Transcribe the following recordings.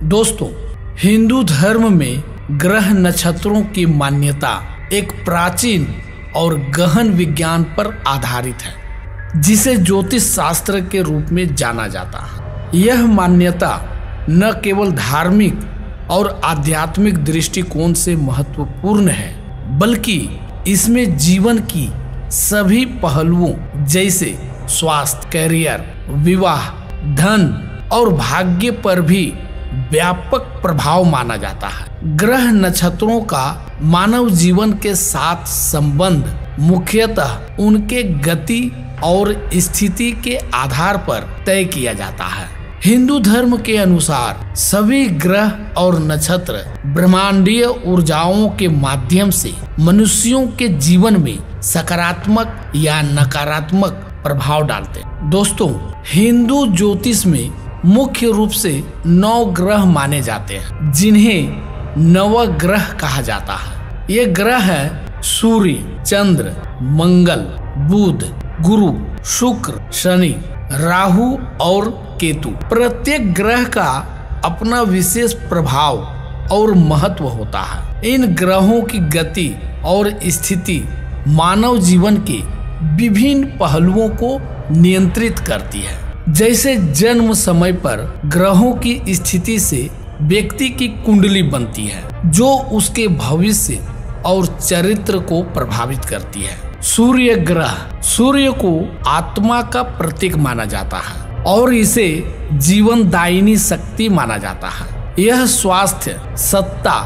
दोस्तों, हिंदू धर्म में ग्रह नक्षत्रों की मान्यता एक प्राचीन और गहन विज्ञान पर आधारित है, जिसे ज्योतिष शास्त्र के रूप में जाना जाता है। यह मान्यता न केवल धार्मिक और आध्यात्मिक दृष्टिकोण से महत्वपूर्ण है, बल्कि इसमें जीवन की सभी पहलुओं जैसे स्वास्थ्य, करियर, विवाह, धन और भाग्य पर भी व्यापक प्रभाव माना जाता है। ग्रह नक्षत्रों का मानव जीवन के साथ संबंध मुख्यतः उनके गति और स्थिति के आधार पर तय किया जाता है। हिंदू धर्म के अनुसार सभी ग्रह और नक्षत्र ब्रह्मांडीय ऊर्जाओं के माध्यम से मनुष्यों के जीवन में सकारात्मक या नकारात्मक प्रभाव डालते हैं। दोस्तों, हिंदू ज्योतिष में मुख्य रूप से 9 ग्रह माने जाते हैं, जिन्हें नवग्रह कहा जाता है। ये ग्रह है सूर्य, चंद्र, मंगल, बुध, गुरु, शुक्र, शनि, राहु और केतु। प्रत्येक ग्रह का अपना विशेष प्रभाव और महत्व होता है। इन ग्रहों की गति और स्थिति मानव जीवन के विभिन्न पहलुओं को नियंत्रित करती है। जैसे जन्म समय पर ग्रहों की स्थिति से व्यक्ति की कुंडली बनती है, जो उसके भविष्य और चरित्र को प्रभावित करती है। सूर्य ग्रह सूर्य को आत्मा का प्रतीक माना जाता है और इसे जीवनदायिनी शक्ति माना जाता है। यह स्वास्थ्य, सत्ता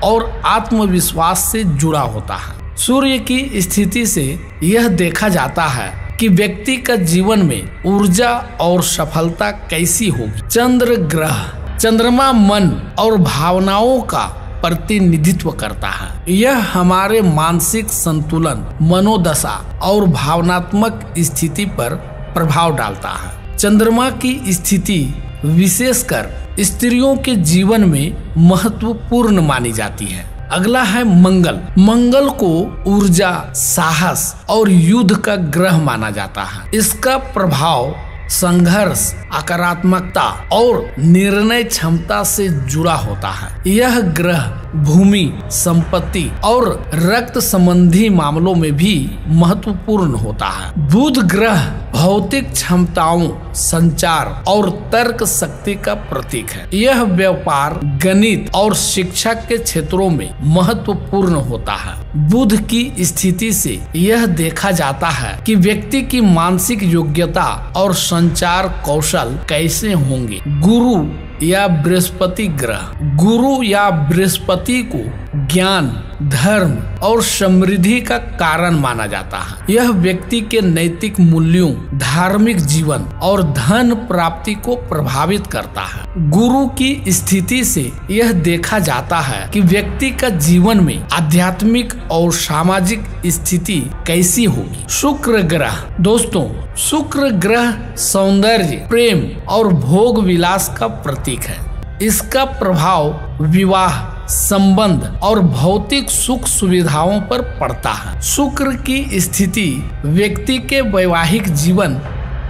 और आत्मविश्वास से जुड़ा होता है। सूर्य की स्थिति से यह देखा जाता है कि व्यक्ति का जीवन में ऊर्जा और सफलता कैसी होगी। चंद्र ग्रह चंद्रमा मन और भावनाओं का प्रतिनिधित्व करता है। यह हमारे मानसिक संतुलन, मनोदशा और भावनात्मक स्थिति पर प्रभाव डालता है। चंद्रमा की स्थिति विशेषकर स्त्रियों के जीवन में महत्वपूर्ण मानी जाती है। अगला है मंगल। मंगल को ऊर्जा, साहस और युद्ध का ग्रह माना जाता है। इसका प्रभाव संघर्ष, सकारात्मकता और निर्णय क्षमता से जुड़ा होता है। यह ग्रह भूमि, संपत्ति और रक्त संबंधी मामलों में भी महत्वपूर्ण होता है। बुध ग्रह भौतिक क्षमताओं, संचार और तर्क शक्ति का प्रतीक है। यह व्यापार, गणित और शिक्षा के क्षेत्रों में महत्वपूर्ण होता है। बुध की स्थिति से यह देखा जाता है कि व्यक्ति की मानसिक योग्यता और संचार कौशल कैसे होंगे। गुरु या बृहस्पति ग्रह गुरु या बृहस्पति को ज्ञान, धर्म और समृद्धि का कारण माना जाता है। यह व्यक्ति के नैतिक मूल्यों, धार्मिक जीवन और धन प्राप्ति को प्रभावित करता है। गुरु की स्थिति से यह देखा जाता है कि व्यक्ति का जीवन में आध्यात्मिक और सामाजिक स्थिति कैसी होगी। शुक्र ग्रह दोस्तों, शुक्र ग्रह सौंदर्य, प्रेम और भोग विलास का प्रतीक है। इसका प्रभाव विवाह, संबंध और भौतिक सुख सुविधाओं पर पड़ता है। शुक्र की स्थिति व्यक्ति के वैवाहिक जीवन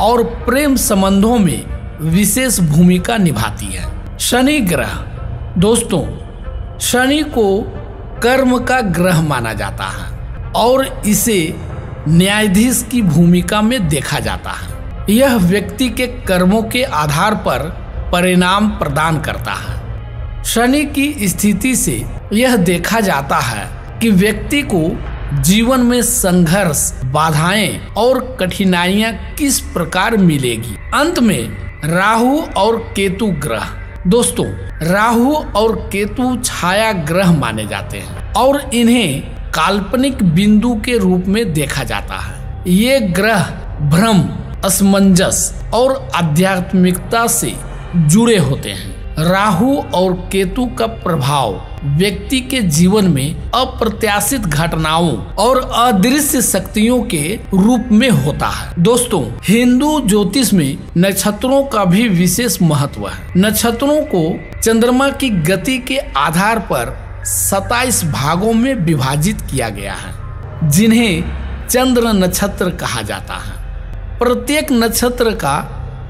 और प्रेम संबंधों में विशेष भूमिका निभाती है। शनि ग्रह दोस्तों, शनि को कर्म का ग्रह माना जाता है और इसे न्यायाधीश की भूमिका में देखा जाता है। यह व्यक्ति के कर्मों के आधार पर परिणाम प्रदान करता है। शनि की स्थिति से यह देखा जाता है कि व्यक्ति को जीवन में संघर्ष, बाधाएं और कठिनाइयां किस प्रकार मिलेगी। अंत में राहु और केतु ग्रह दोस्तों, राहु और केतु छाया ग्रह माने जाते हैं और इन्हें काल्पनिक बिंदु के रूप में देखा जाता है। ये ग्रह भ्रम, असमंजस और आध्यात्मिकता से जुड़े होते हैं। राहु और केतु का प्रभाव व्यक्ति के जीवन में अप्रत्याशित घटनाओं और अदृश्य शक्तियों के रूप में होता है। दोस्तों, हिंदू ज्योतिष में नक्षत्रों का भी विशेष महत्व है। नक्षत्रों को चंद्रमा की गति के आधार पर 27 भागों में विभाजित किया गया है, जिन्हें चंद्र नक्षत्र कहा जाता है। प्रत्येक नक्षत्र का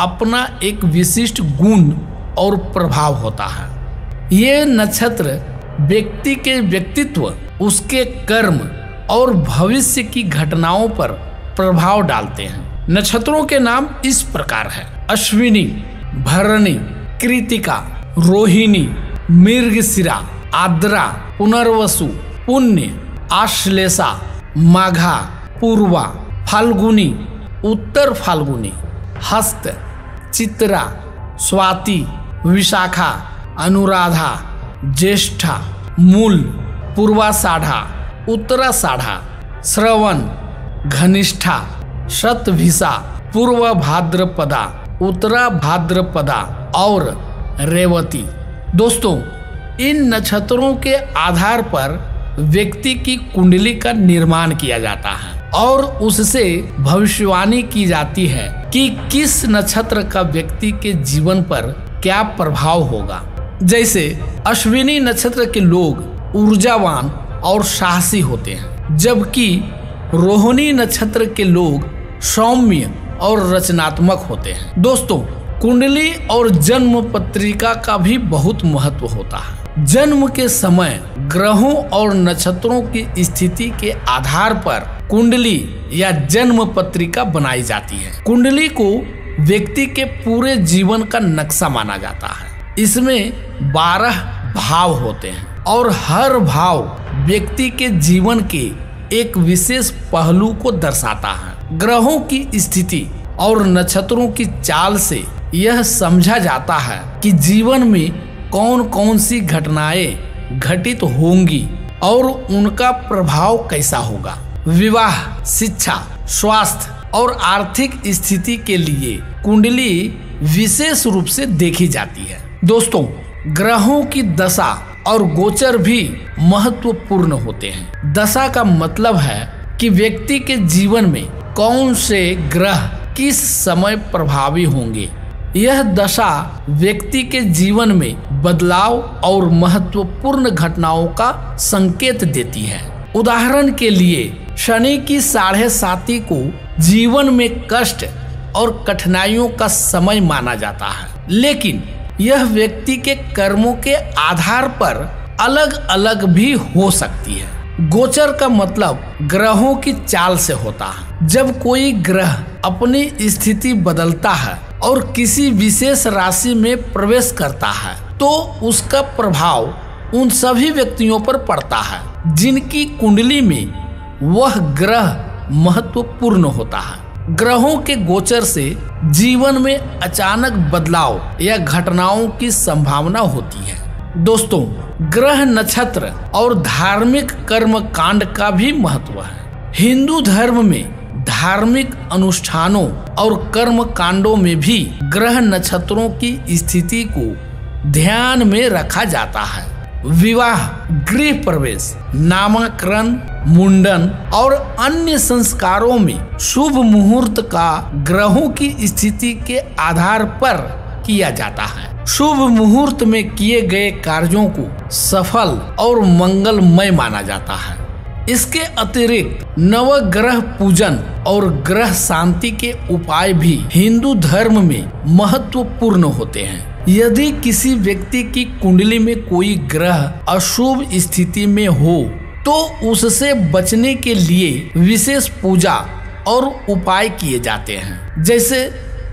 अपना एक विशिष्ट गुण और प्रभाव होता है। ये नक्षत्र व्यक्ति के व्यक्तित्व, उसके कर्म और भविष्य की घटनाओं पर प्रभाव डालते हैं। नक्षत्रों के नाम इस प्रकार है: अश्विनी, भरणी, कृतिका, रोहिणी, मृगशिरा, आद्रा, पुनर्वसु, पुण्य, आश्लेषा, माघा, पूर्वा, फाल्गुनी, उत्तर फाल्गुनी, हस्त, चित्रा, स्वाति, विशाखा, अनुराधा, ज्येष्ठा, मूल, पूर्वाषाढ़ा, उत्तराषाढ़ा, श्रवण, घनिष्ठा, शतभिषा, पूर्व भाद्रपदा, उत्तरा भाद्रपदा और रेवती। दोस्तों, इन नक्षत्रों के आधार पर व्यक्ति की कुंडली का निर्माण किया जाता है और उससे भविष्यवाणी की जाती है कि किस नक्षत्र का व्यक्ति के जीवन पर क्या प्रभाव होगा। जैसे अश्विनी नक्षत्र के लोग ऊर्जावान और साहसी होते हैं, जबकि रोहिणी नक्षत्र के लोग सौम्य और रचनात्मक होते हैं। दोस्तों, कुंडली और जन्म पत्रिका का भी बहुत महत्व होता है। जन्म के समय ग्रहों और नक्षत्रों की स्थिति के आधार पर कुंडली या जन्म पत्रिका बनाई जाती है। कुंडली को व्यक्ति के पूरे जीवन का नक्शा माना जाता है। इसमें 12 भाव होते हैं और हर भाव व्यक्ति के जीवन के एक विशेष पहलू को दर्शाता है। ग्रहों की स्थिति और नक्षत्रों की चाल से यह समझा जाता है कि जीवन में कौन कौन सी घटनाएं घटित होंगी और उनका प्रभाव कैसा होगा। विवाह, शिक्षा, स्वास्थ्य और आर्थिक स्थिति के लिए कुंडली विशेष रूप से देखी जाती है। दोस्तों, ग्रहों की दशा और गोचर भी महत्वपूर्ण होते हैं। दशा का मतलब है कि व्यक्ति के जीवन में कौन से ग्रह किस समय प्रभावी होंगे। यह दशा व्यक्ति के जीवन में बदलाव और महत्वपूर्ण घटनाओं का संकेत देती है। उदाहरण के लिए शनि की 7.5 को जीवन में कष्ट और कठिनाइयों का समय माना जाता है, लेकिन यह व्यक्ति के कर्मों के आधार पर अलग अलग भी हो सकती है। गोचर का मतलब ग्रहों की चाल से होता है। जब कोई ग्रह अपनी स्थिति बदलता है और किसी विशेष राशि में प्रवेश करता है, तो उसका प्रभाव उन सभी व्यक्तियों पर पड़ता है जिनकी कुंडली में वह ग्रह महत्वपूर्ण होता है। ग्रहों के गोचर से जीवन में अचानक बदलाव या घटनाओं की संभावना होती है। दोस्तों, ग्रह, नक्षत्र और धार्मिक कर्म कांड का भी महत्व है। हिंदू धर्म में धार्मिक अनुष्ठानों और कर्म कांडों में भी ग्रह नक्षत्रों की स्थिति को ध्यान में रखा जाता है। विवाह, गृह प्रवेश, नामकरण, मुंडन और अन्य संस्कारों में शुभ मुहूर्त का ग्रहों की स्थिति के आधार पर किया जाता है। शुभ मुहूर्त में किए गए कार्यों को सफल और मंगलमय माना जाता है। इसके अतिरिक्त नवग्रह पूजन और ग्रह शांति के उपाय भी हिंदू धर्म में महत्वपूर्ण होते हैं। यदि किसी व्यक्ति की कुंडली में कोई ग्रह अशुभ स्थिति में हो तो उससे बचने के लिए विशेष पूजा और उपाय किए जाते हैं, जैसे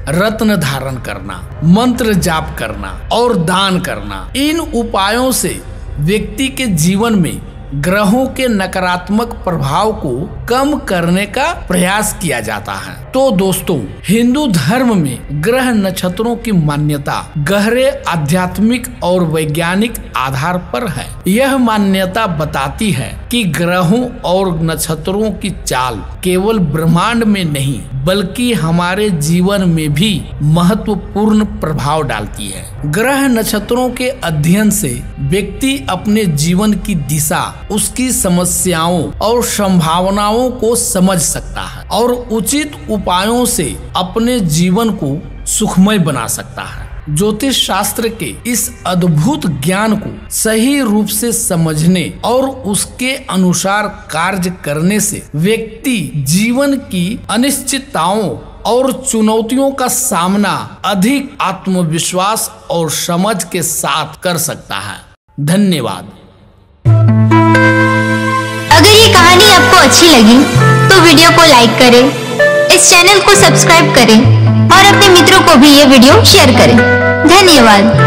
रत्न धारण करना, मंत्र जाप करना और दान करना। इन उपायों से व्यक्ति के जीवन में ग्रहों के नकारात्मक प्रभाव को कम करने का प्रयास किया जाता है। तो दोस्तों, हिंदू धर्म में ग्रह नक्षत्रों की मान्यता गहरे आध्यात्मिक और वैज्ञानिक आधार पर है। यह मान्यता बताती है कि ग्रहों और नक्षत्रों की चाल केवल ब्रह्मांड में नहीं बल्कि हमारे जीवन में भी महत्वपूर्ण प्रभाव डालती है। ग्रह नक्षत्रों के अध्ययन से व्यक्ति अपने जीवन की दिशा, उसकी समस्याओं और संभावनाओं को समझ सकता है और उचित उपायों से अपने जीवन को सुखमय बना सकता है। ज्योतिष शास्त्र के इस अद्भुत ज्ञान को सही रूप से समझने और उसके अनुसार कार्य करने से व्यक्ति जीवन की अनिश्चितताओं और चुनौतियों का सामना अधिक आत्मविश्वास और समझ के साथ कर सकता है। धन्यवाद। अगर ये कहानी आपको अच्छी लगी तो वीडियो को लाइक करें, इस चैनल को सब्सक्राइब करें और अपने मित्रों को भी ये वीडियो शेयर करें। धन्यवाद।